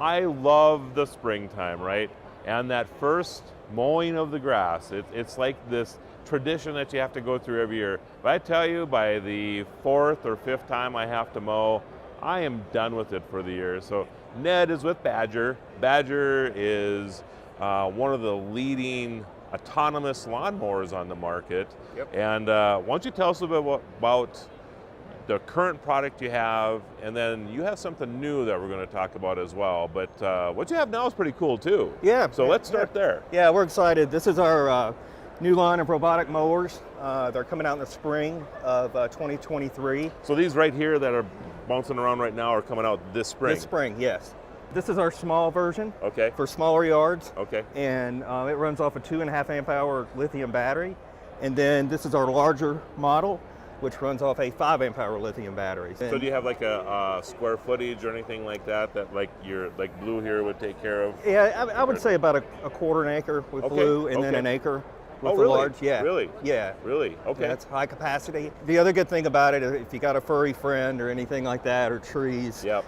I love the springtime, right? And that first mowing of the grass, it's like this tradition that you have to go through every year. But I tell you, by the 4th or 5th time I have to mow, I am done with it for the year. So Ned is with Badger. Badger is one of the leading autonomous lawnmowers on the market. Yep. And why don't you tell us a little bit about the current product you have, and then you have something new that we're going to talk about as well. But what you have now is pretty cool too. Yeah. So let's start there. Yeah, we're excited. This is our new line of robotic mowers. They're coming out in the spring of 2023. So these right here that are bouncing around right now are coming out this spring? This spring, yes. This is our small version. Okay. For smaller yards. Okay. And it runs off a 2.5 amp hour lithium battery. And then this is our larger model, which runs off a 5 amp hour lithium battery. So do you have like a square footage or anything like that like your blue here would take care of? Yeah, I would say about a quarter an acre with blue, and then an acre with the really? large. Yeah. Really? Yeah. Really? Okay. That's high capacity. The other good thing about it is if you got a furry friend or anything like that, or trees, yep.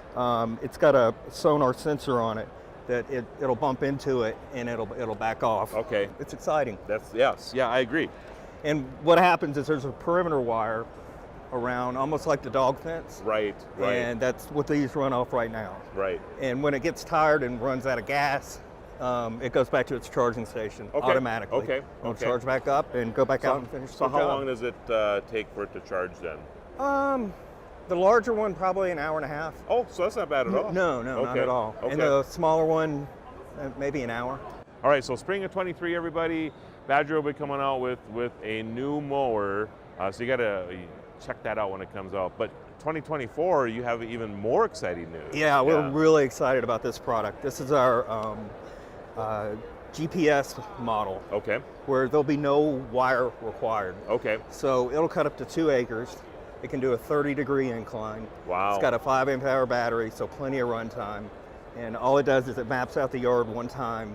It's got a sonar sensor on it that it'll bump into it and it'll back off. Okay. It's exciting. Yes. Yeah, I agree. And what happens is there's a perimeter wire around, almost like the dog fence. Right, right. And that's what these run off right now. Right. And when it gets tired and runs out of gas, it goes back to its charging station automatically. Okay. It'll charge back up and go back out and finish the job. So how long does it take for it to charge then? The larger one, probably an hour and a half. Oh, so that's not bad at all. No, not at all. Okay. And the smaller one, maybe an hour. All right, so spring of 23, everybody, Badger will be coming out with a new mower. So you got to check that out when it comes out. But 2024, you have even more exciting news. Yeah, we're really excited about this product. This is our GPS model. Okay. Where there'll be no wire required. Okay. So it'll cut up to 2 acres. It can do a 30-degree incline. Wow. It's got a 5 amp hour battery, so plenty of run time. And all it does is it maps out the yard one time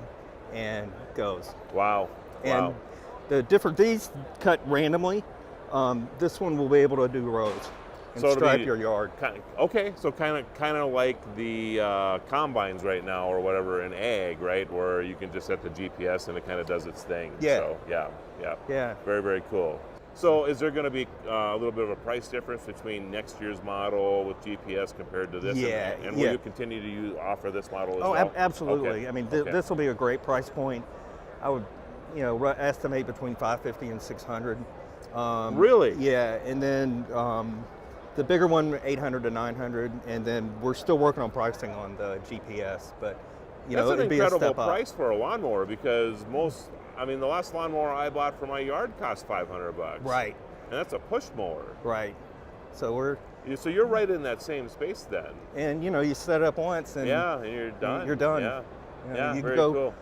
and goes. Wow. And these cut randomly. This one will be able to do rows and stripe your yard. Okay, so kind of like the combines right now or whatever in ag, right, where you can just set the GPS and it kind of does its thing. Yeah. So Yeah. Very, very cool. So is there going to be a little bit of a price difference between next year's model with GPS compared to this? Yeah. And will you continue to offer this model as well? Oh, absolutely. Okay. I mean, this will be a great price point. I would, estimate between $550 and $600. Really? Yeah, and then the bigger one, $800 to $900, and then we're still working on pricing on the GPS, but that's an it'd be a incredible step up. price for a lawnmower because the last lawnmower I bought for my yard cost $500. Right. And that's a push mower. Right. So you're right in that same space then. And you set it up once and and you're done. You're done. Yeah. You very can cool.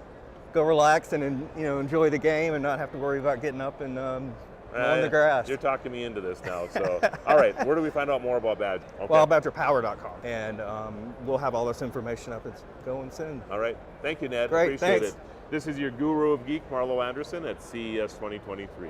go relax and enjoy the game and not have to worry about getting up and mowing the grass. You're talking me into this now. So, all right, where do we find out more about Badger? Okay. Well, BadgerPower.com, and we'll have all this information up and going soon. All right, thank you, Ned. Great, Appreciate thanks. it. This is your guru of geek, Marlo Anderson at CES 2023.